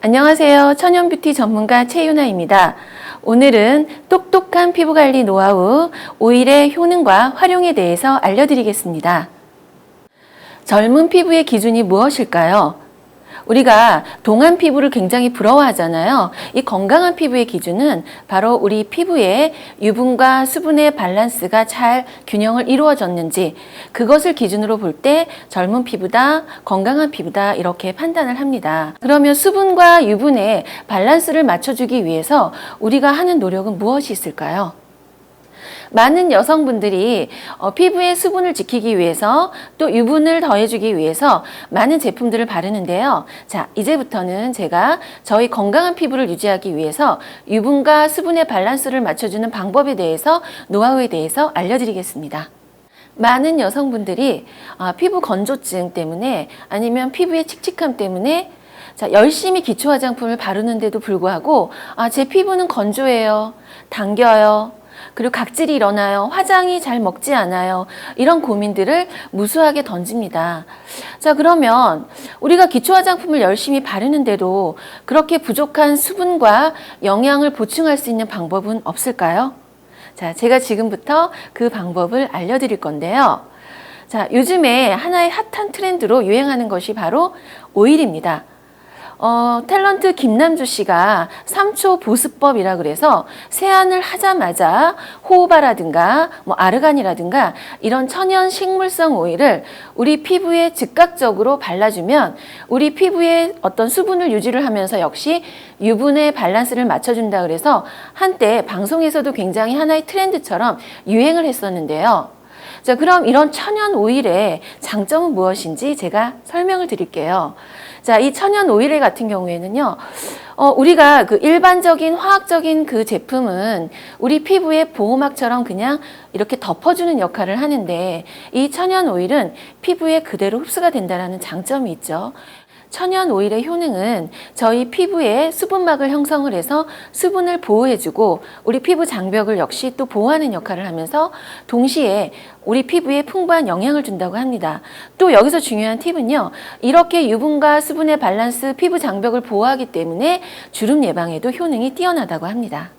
안녕하세요. 천연뷰티 전문가 최유나입니다. 오늘은 똑똑한 피부관리 노하우, 오일의 효능과 활용에 대해서 알려드리겠습니다. 젊은 피부의 기준이 무엇일까요? 우리가 동안 피부를 굉장히 부러워하잖아요. 이 건강한 피부의 기준은 바로 우리 피부의 유분과 수분의 밸런스가 잘 균형을 이루어졌는지, 그것을 기준으로 볼 때 젊은 피부다, 건강한 피부다 이렇게 판단을 합니다. 그러면 수분과 유분의 밸런스를 맞춰주기 위해서 우리가 하는 노력은 무엇이 있을까요? 많은 여성분들이 피부의 수분을 지키기 위해서 또 유분을 더해주기 위해서 많은 제품들을 바르는데요. 자, 이제부터는 제가 저희 건강한 피부를 유지하기 위해서 유분과 수분의 밸런스를 맞춰주는 방법에 대해서, 노하우에 대해서 알려드리겠습니다. 많은 여성분들이 피부 건조증 때문에 아니면 피부의 칙칙함 때문에 열심히 기초 화장품을 바르는데도 불구하고 제 피부는 건조해요, 당겨요, 그리고 각질이 일어나요, 화장이 잘 먹지 않아요, 이런 고민들을 무수하게 던집니다. 자, 그러면 우리가 기초 화장품을 열심히 바르는데도 그렇게 부족한 수분과 영양을 보충할 수 있는 방법은 없을까요? 자, 제가 지금부터 그 방법을 알려드릴 건데요. 자, 요즘에 하나의 핫한 트렌드로 유행하는 것이 바로 오일입니다. 탤런트 김남주 씨가 3초 보습법이라 그래서 세안을 하자마자 호호바라든가 아르간이라든가 이런 천연 식물성 오일을 우리 피부에 즉각적으로 발라주면 우리 피부에 어떤 수분을 유지를 하면서 역시 유분의 밸런스를 맞춰준다 그래서 한때 방송에서도 굉장히 하나의 트렌드처럼 유행을 했었는데요. 자, 그럼 이런 천연 오일의 장점은 무엇인지 제가 설명을 드릴게요. 자, 이 천연 오일 같은 경우에는요, 우리가 그 일반적인 화학적인 그 제품은 우리 피부에 보호막처럼 그냥 이렇게 덮어주는 역할을 하는데, 이 천연 오일은 피부에 그대로 흡수가 된다는 장점이 있죠. 천연 오일의 효능은 저희 피부에 수분막을 형성을 해서 수분을 보호해주고 우리 피부 장벽을 역시 또 보호하는 역할을 하면서 동시에 우리 피부에 풍부한 영향을 준다고 합니다. 또 여기서 중요한 팁은요, 이렇게 유분과 수분의 밸런스, 피부 장벽을 보호하기 때문에 주름 예방에도 효능이 뛰어나다고 합니다.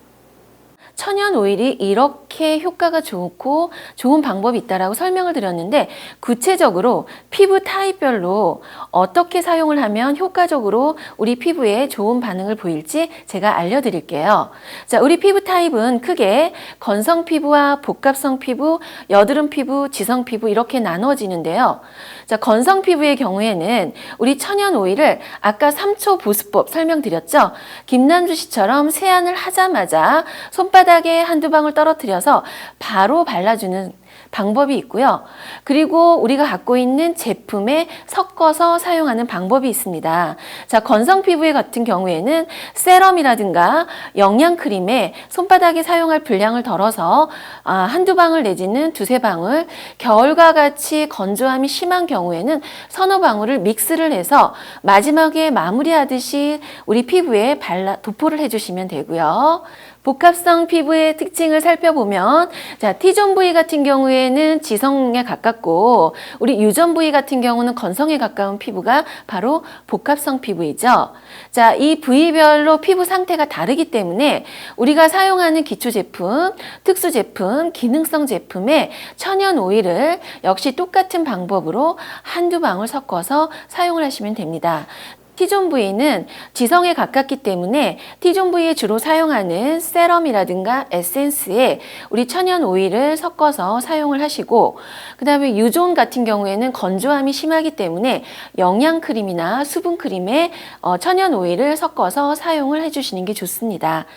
천연 오일이 이렇게 효과가 좋고 좋은 방법이 있다라고 설명을 드렸는데, 구체적으로 피부 타입별로 어떻게 사용을 하면 효과적으로 우리 피부에 좋은 반응을 보일지 제가 알려드릴게요. 자, 우리 피부 타입은 크게 건성 피부와 복합성 피부, 여드름 피부, 지성 피부 이렇게 나눠지는데요. 자, 건성 피부의 경우에는 우리 천연 오일을 아까 3초 보습법 설명드렸죠. 김남주 씨처럼 세안을 하자마자 손바닥에 한두 방울 떨어뜨려서 바로 발라주는 방법이 있고요. 그리고 우리가 갖고 있는 제품에 섞어서 사용하는 방법이 있습니다. 자, 건성 피부의 같은 경우에는 세럼이라든가 영양크림에 손바닥에 사용할 분량을 덜어서 한두 방울 내지는 두세 방울, 겨울과 같이 건조함이 심한 경우에는 서너 방울을 믹스를 해서 마지막에 마무리하듯이 우리 피부에 도포를 해주시면 되고요. 복합성 피부의 특징을 살펴보면, 자, T존 부위 같은 경우에는 지성에 가깝고 우리 U존 부위 같은 경우는 건성에 가까운 피부가 바로 복합성 피부이죠. 자, 이 부위별로 피부 상태가 다르기 때문에 우리가 사용하는 기초 제품, 특수 제품, 기능성 제품에 천연 오일을 역시 똑같은 방법으로 한두 방울 섞어서 사용을 하시면 됩니다. T존 부위는 지성에 가깝기 때문에 T존 부위에 주로 사용하는 세럼이라든가 에센스에 우리 천연 오일을 섞어서 사용을 하시고, 그 다음에 U존 같은 경우에는 건조함이 심하기 때문에 영양크림이나 수분크림에 천연 오일을 섞어서 사용을 해주시는 게 좋습니다.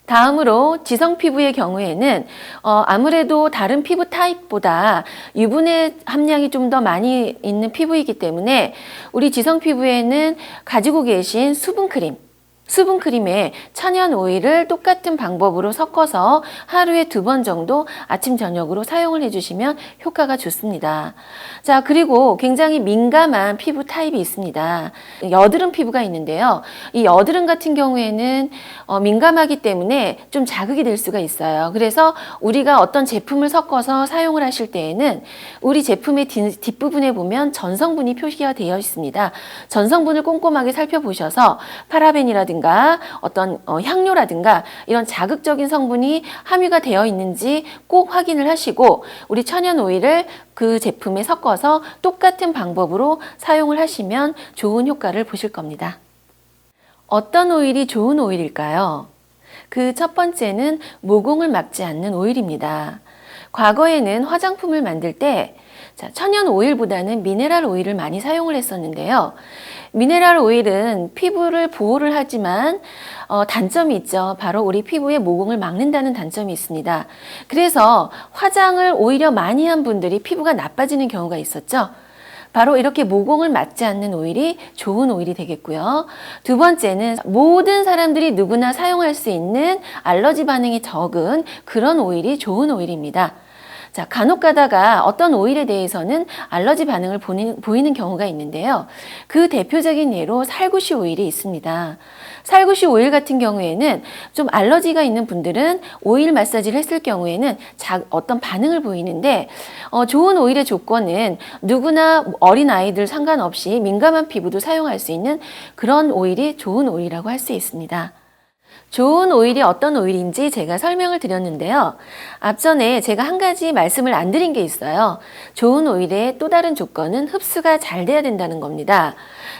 다음으로 지성 피부의 경우에는 아무래도 다른 피부 타입보다 유분의 함량이 좀 더 많이 있는 피부이기 때문에 우리 지성 피부에는 가지고 계신 수분크림, 수분크림에 천연 오일을 똑같은 방법으로 섞어서 하루에 2번 정도 아침, 저녁으로 사용을 해주시면 효과가 좋습니다. 자, 그리고 굉장히 민감한 피부 타입이 있습니다. 여드름 피부가 있는데요. 이 여드름 같은 경우에는 민감하기 때문에 좀 자극이 될 수가 있어요. 그래서 우리가 어떤 제품을 섞어서 사용을 하실 때에는 우리 제품의 뒷부분에 보면 전성분이 표시가 되어 있습니다. 전성분을 꼼꼼하게 살펴보셔서 파라벤이라든가 어떤 향료라든가 이런 자극적인 성분이 함유가 되어 있는지 꼭 확인을 하시고 우리 천연 오일을 그 제품에 섞어서 똑같은 방법으로 사용을 하시면 좋은 효과를 보실 겁니다. 어떤 오일이 좋은 오일일까요? 그 첫 번째는 모공을 막지 않는 오일입니다. 과거에는 화장품을 만들 때 천연 오일보다는 미네랄 오일을 많이 사용을 했었는데요. 미네랄 오일은 피부를 보호를 하지만 단점이 있죠. 바로 우리 피부의 모공을 막는다는 단점이 있습니다. 그래서 화장을 오히려 많이 한 분들이 피부가 나빠지는 경우가 있었죠. 바로 이렇게 모공을 막지 않는 오일이 좋은 오일이 되겠고요. 두 번째는 모든 사람들이 누구나 사용할 수 있는 알러지 반응이 적은 그런 오일이 좋은 오일입니다. 자, 간혹 가다가 어떤 오일에 대해서는 알러지 반응을 보이는 경우가 있는데요. 그 대표적인 예로 살구시 오일이 있습니다. 살구시 오일 같은 경우에는 좀 알러지가 있는 분들은 오일 마사지를 했을 경우에는 어떤 반응을 보이는데 좋은 오일의 조건은 누구나 어린 아이들 상관없이 민감한 피부도 사용할 수 있는 그런 오일이 좋은 오일이라고 할 수 있습니다. 좋은 오일이 어떤 오일인지 제가 설명을 드렸는데요. 앞전에 제가 한 가지 말씀을 안 드린 게 있어요. 좋은 오일의 또 다른 조건은 흡수가 잘 돼야 된다는 겁니다.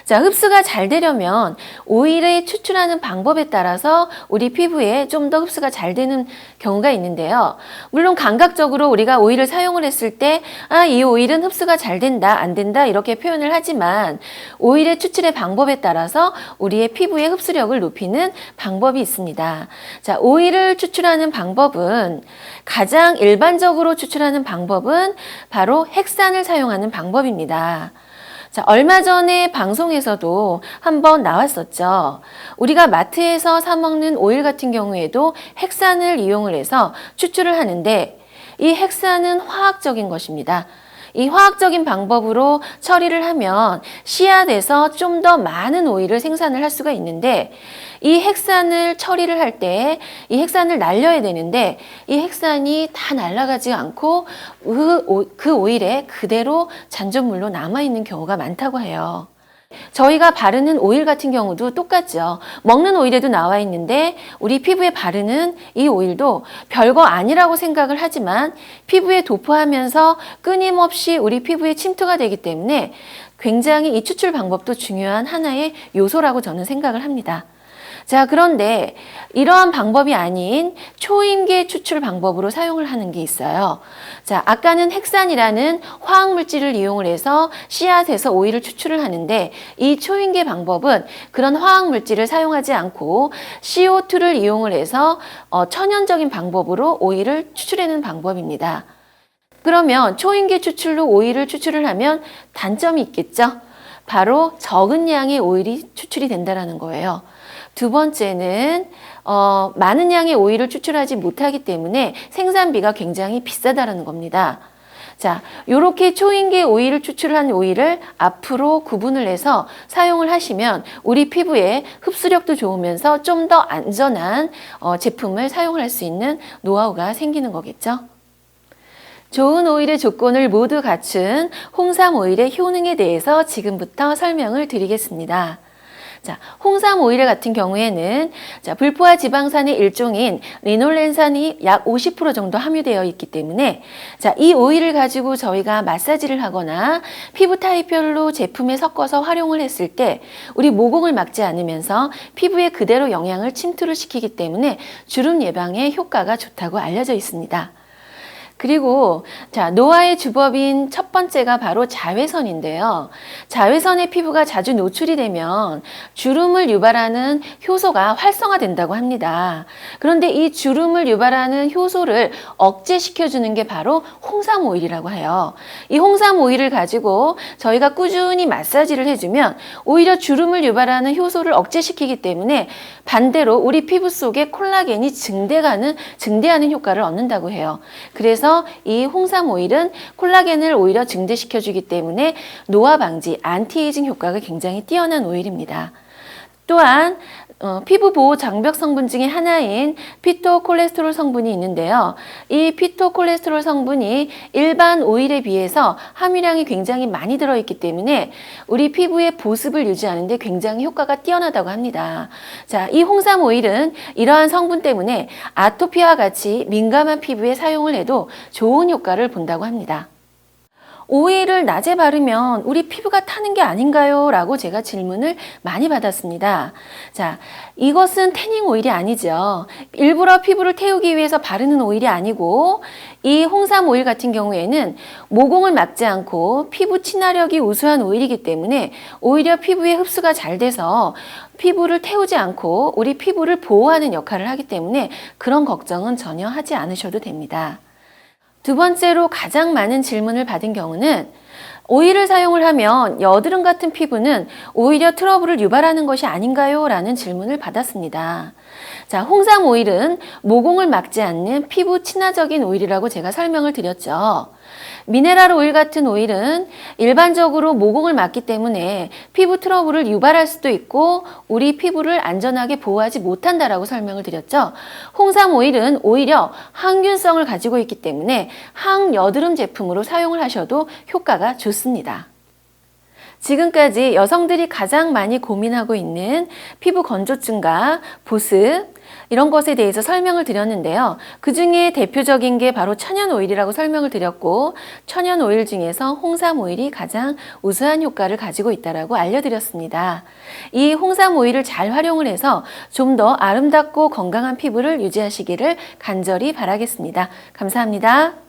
자, 흡수가 잘 되려면 오일을 추출하는 방법에 따라서 우리 피부에 좀 더 흡수가 잘 되는 경우가 있는데요. 물론 감각적으로 우리가 오일을 사용을 했을 때 이 오일은 흡수가 잘 된다, 안 된다 이렇게 표현을 하지만 오일의 추출의 방법에 따라서 우리의 피부의 흡수력을 높이는 방법이 있습니다. 자, 오일을 추출하는 방법은 가장 일반적으로 추출하는 방법은 바로 핵산을 사용하는 방법입니다. 자, 얼마 전에 방송에서도 한번 나왔었죠. 우리가 마트에서 사 먹는 오일 같은 경우에도 핵산을 이용을 해서 추출을 하는데 이 핵산은 화학적인 것입니다. 이 화학적인 방법으로 처리를 하면 씨앗에서 좀 더 많은 오일을 생산을 할 수가 있는데 이 핵산을 처리를 할 때 이 핵산을 날려야 되는데 이 핵산이 다 날아가지 않고 그 오일에 그대로 잔존물로 남아있는 경우가 많다고 해요. 저희가 바르는 오일 같은 경우도 똑같죠. 먹는 오일에도 나와 있는데 우리 피부에 바르는 이 오일도 별거 아니라고 생각을 하지만 피부에 도포하면서 끊임없이 우리 피부에 침투가 되기 때문에 굉장히 이 추출 방법도 중요한 하나의 요소라고 저는 생각을 합니다. 자, 그런데 이러한 방법이 아닌 초임계 추출 방법으로 사용을 하는 게 있어요. 자, 아까는 핵산이라는 화학물질을 이용을 해서 씨앗에서 오일을 추출을 하는데 이 초임계 방법은 그런 화학물질을 사용하지 않고 CO2를 이용을 해서 천연적인 방법으로 오일을 추출해내는 방법입니다. 그러면 초임계 추출로 오일을 추출을 하면 단점이 있겠죠? 바로 적은 양의 오일이 추출이 된다는 거예요. 두 번째는 많은 양의 오일을 추출하지 못하기 때문에 생산비가 굉장히 비싸다는 겁니다. 자, 이렇게 초임계 오일을 추출한 오일을 앞으로 구분을 해서 사용을 하시면 우리 피부에 흡수력도 좋으면서 좀 더 안전한 제품을 사용을 할 수 있는 노하우가 생기는 거겠죠. 좋은 오일의 조건을 모두 갖춘 홍삼 오일의 효능에 대해서 지금부터 설명을 드리겠습니다. 자, 홍삼 오일 같은 경우에는 불포화 지방산의 일종인 리놀렌산이 약 50% 정도 함유되어 있기 때문에 이 오일을 가지고 저희가 마사지를 하거나 피부 타입별로 제품에 섞어서 활용을 했을 때 우리 모공을 막지 않으면서 피부에 그대로 영양을 침투를 시키기 때문에 주름 예방에 효과가 좋다고 알려져 있습니다. 그리고 자, 노화의 주법인 첫 번째가 바로 자외선인데요. 자외선에 피부가 자주 노출이 되면 주름을 유발하는 효소가 활성화된다고 합니다. 그런데 이 주름을 유발하는 효소를 억제시켜주는 게 바로 홍삼 오일이라고 해요. 이 홍삼 오일을 가지고 저희가 꾸준히 마사지를 해주면 오히려 주름을 유발하는 효소를 억제시키기 때문에 반대로 우리 피부 속에 콜라겐이 증대하는 효과를 얻는다고 해요. 그래서 이 홍삼 오일은 콜라겐을 오히려 증대시켜주기 때문에 노화 방지, 안티에이징 효과가 굉장히 뛰어난 오일입니다. 또한 피부 보호 장벽 성분 중에 하나인 피토콜레스테롤 성분이 있는데요. 이 피토콜레스테롤 성분이 일반 오일에 비해서 함유량이 굉장히 많이 들어있기 때문에 우리 피부의 보습을 유지하는 데 굉장히 효과가 뛰어나다고 합니다. 자, 이 홍삼 오일은 이러한 성분 때문에 아토피와 같이 민감한 피부에 사용을 해도 좋은 효과를 본다고 합니다. 오일을 낮에 바르면 우리 피부가 타는 게 아닌가요? 라고 제가 질문을 많이 받았습니다. 자, 이것은 태닝 오일이 아니죠. 일부러 피부를 태우기 위해서 바르는 오일이 아니고 이 홍삼 오일 같은 경우에는 모공을 막지 않고 피부 친화력이 우수한 오일이기 때문에 오히려 피부에 흡수가 잘 돼서 피부를 태우지 않고 우리 피부를 보호하는 역할을 하기 때문에 그런 걱정은 전혀 하지 않으셔도 됩니다. 두 번째로 가장 많은 질문을 받은 경우는 오일을 사용을 하면 여드름 같은 피부는 오히려 트러블을 유발하는 것이 아닌가요? 라는 질문을 받았습니다. 자, 홍삼 오일은 모공을 막지 않는 피부 친화적인 오일이라고 제가 설명을 드렸죠. 미네랄 오일 같은 오일은 일반적으로 모공을 막기 때문에 피부 트러블을 유발할 수도 있고 우리 피부를 안전하게 보호하지 못한다라고 설명을 드렸죠. 홍삼 오일은 오히려 항균성을 가지고 있기 때문에 항여드름 제품으로 사용을 하셔도 효과가 좋습니다. 지금까지 여성들이 가장 많이 고민하고 있는 피부 건조증과 보습 이런 것에 대해서 설명을 드렸는데요. 그 중에 대표적인 게 바로 천연 오일이라고 설명을 드렸고 천연 오일 중에서 홍삼 오일이 가장 우수한 효과를 가지고 있다고 알려드렸습니다. 이 홍삼 오일을 잘 활용을 해서 좀 더 아름답고 건강한 피부를 유지하시기를 간절히 바라겠습니다. 감사합니다.